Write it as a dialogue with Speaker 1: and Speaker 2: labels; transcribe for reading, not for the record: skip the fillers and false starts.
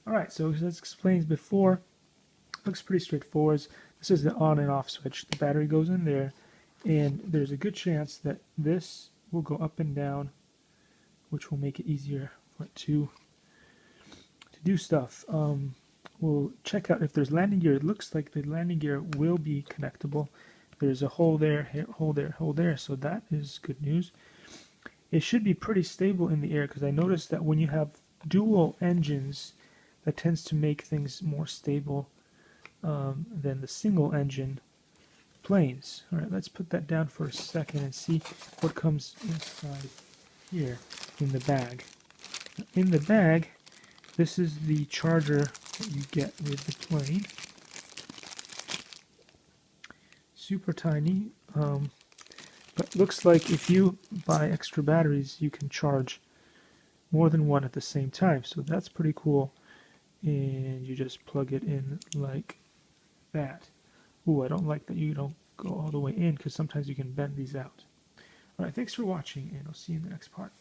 Speaker 1: Alright, so as explained before, looks pretty straightforward. This is the on and off switch. The battery goes in there, and there's a good chance that this will go up and down, which will make it easier for it to do stuff. We'll check out if there's landing gear. It looks like the landing gear will be connectable. There's a hole there, hole there, hole there, so that is good news. It should be pretty stable in the air, because I noticed that when you have dual engines, that tends to make things more stable than the single engine planes. Alright, let's put that down for a second and see what comes inside here in the bag. In the bag, this is the charger that you get with the plane. Super tiny, but looks like if you buy extra batteries, you can charge more than one at the same time. So that's pretty cool. And you just plug it in like that. Ooh, I don't like that you don't go all the way in, because sometimes you can bend these out. Alright, thanks for watching, and I'll see you in the next part.